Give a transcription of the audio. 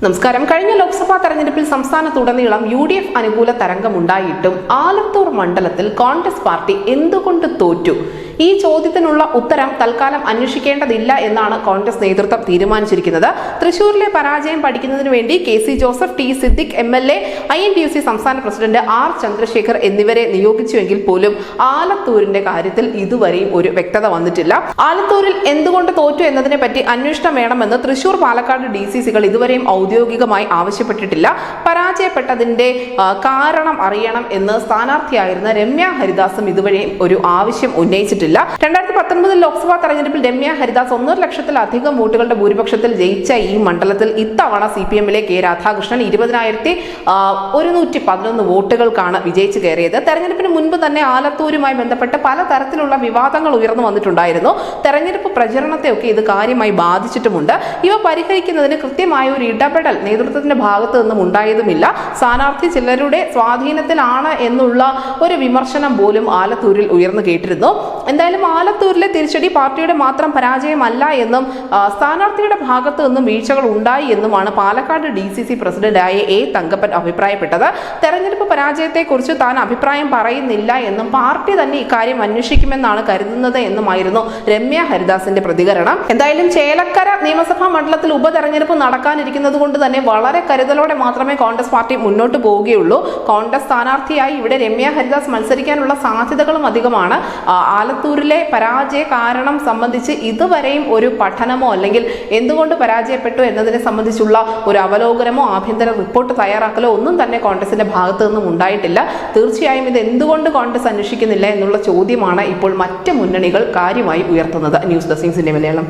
നമസ്കാരം. കഴിഞ്ഞ ലോക്സഭാ തെരഞ്ഞെടുപ്പിൽ സംസ്ഥാനത്തുടനീളം UDF അനുകൂല തരംഗമുണ്ടായിട്ടും ആലത്തൂർ മണ്ഡലത്തിൽ കോൺഗ്രസ് പാർട്ടി എന്തുകൊണ്ട് തോറ്റു? ഈ ചോദ്യത്തിനുള്ള ഉത്തരം തൽക്കാലം അന്വേഷിക്കേണ്ടതില്ല എന്നാണ് കോൺഗ്രസ് നേതൃത്വം തീരുമാനിച്ചിരിക്കുന്നത്. തൃശൂരിലെ പരാജയം പഠിക്കുന്നതിന് വേണ്ടി KC Joseph, T Siddique MLA, INTUC സംസ്ഥാന പ്രസിഡന്റ് R ചന്ദ്രശേഖർ എന്നിവരെ നിയോഗിച്ചുവെങ്കിൽ പോലും ആലത്തൂരിന്റെ കാര്യത്തിൽ ഇതുവരെയും ഒരു വ്യക്തത വന്നിട്ടില്ല. ആലത്തൂരിൽ എന്തുകൊണ്ട് തോറ്റു എന്നതിനെ പറ്റി അന്വേഷണം വേണമെന്ന് തൃശൂർ, പാലക്കാട് DCCകൾ ഇതുവരെയും ഔദ്യോഗികമായി ആവശ്യപ്പെട്ടിട്ടില്ല. പരാജയപ്പെട്ടതിന്റെ കാരണം അറിയണം എന്ന് സ്ഥാനാർത്ഥിയായിരുന്ന രമ്യ ഹരിദാസും ഇതുവരെയും ഒരു ആവശ്യം ഉന്നയിച്ചിട്ടില്ല. 2019 ലോക്സഭാ തെരഞ്ഞെടുപ്പിൽ രമ്യ ഹരിദാസ് 1.5 ലക്ഷത്തിലധികം വോട്ടുകളുടെ ഭൂരിപക്ഷത്തിൽ ജയിച്ച ഈ മണ്ഡലത്തിൽ ഇത്തവണ CPMലെ K രാധാകൃഷ്ണൻ 20,111 വോട്ടുകൾക്കാണ് വിജയിച്ചു കയറിയത്. തെരഞ്ഞെടുപ്പിന് മുൻപ് തന്നെ ആലത്തൂരുമായി ബന്ധപ്പെട്ട് പലതരത്തിലുള്ള വിവാദങ്ങൾ ഉയർന്നു വന്നിട്ടുണ്ടായിരുന്നു. തെരഞ്ഞെടുപ്പ് പ്രചരണത്തെയൊക്കെ ഇത് കാര്യമായി ബാധിച്ചിട്ടുമുണ്ട്. ഇവ പരിഹരിക്കുന്നതിന് കൃത്യമായ ഒരു ഇടപെടൽ നേതൃത്വത്തിന്റെ ഭാഗത്തു നിന്നും ഉണ്ടായതുമില്ല. സ്ഥാനാർത്ഥി ചിലരുടെ സ്വാധീനത്തിലാണ് എന്നുള്ള ഒരു വിമർശനം പോലും ആലത്തൂരിൽ ഉയർന്നു കേട്ടിരുന്നു. എന്തായാലും ആലത്തൂരിലെ തിരിച്ചടി പാർട്ടിയുടെ മാത്രം പരാജയമല്ല എന്നും സ്ഥാനാർത്ഥിയുടെ ഭാഗത്തു നിന്നും വീഴ്ചകൾ ഉണ്ടായി എന്നുമാണ് പാലക്കാട് DCC പ്രസിഡന്റായ A തങ്കപ്പൻ അഭിപ്രായപ്പെട്ടത്. തെരഞ്ഞെടുപ്പ് പരാജയത്തെക്കുറിച്ച് താൻ അഭിപ്രായം പറയുന്നില്ല എന്നും പാർട്ടി തന്നെ ഇക്കാര്യം അന്വേഷിക്കുമെന്നാണ് കരുതുന്നത് എന്നുമായിരുന്നു രമ്യ ഹരിദാസിന്റെ പ്രതികരണം. എന്തായാലും ചേലക്കര നിയമസഭാ മണ്ഡലത്തിൽ ഉപതെരഞ്ഞെടുപ്പ് നടക്കാനിരിക്കുന്നത് കൊണ്ട് തന്നെ വളരെ കരുതലോടെ മാത്രമേ കോൺഗ്രസ് പാർട്ടി മുന്നോട്ട് പോവുകയുള്ളൂ. കോൺഗ്രസ് സ്ഥാനാർത്ഥിയായി ഇവിടെ രമ്യ ഹരിദാസ് മത്സരിക്കാനുള്ള സാധ്യതകളും അധികമാണ്. ആലത്തൂരിലെ പരാജയ കാരണം സംബന്ധിച്ച് ഇതുവരെയും ഒരു പഠനമോ അല്ലെങ്കിൽ എന്തുകൊണ്ട് പരാജയപ്പെട്ടു എന്നതിനെ സംബന്ധിച്ചുള്ള ഒരു അവലോകനമോ ആഭ്യന്തര റിപ്പോർട്ട് തയ്യാറാക്കലോ ഒന്നും തന്നെ കോൺഗ്രസിന്റെ ഭാഗത്തു നിന്നും ഉണ്ടായിട്ടില്ല. തീർച്ചയായും ഇത് എന്തുകൊണ്ട് കോൺഗ്രസ് അന്വേഷിക്കുന്നില്ല എന്നുള്ള ചോദ്യമാണ് ഇപ്പോൾ മറ്റ് മുന്നണികൾ കാര്യമായി ഉയർത്തുന്നത്. News desk Malayalam.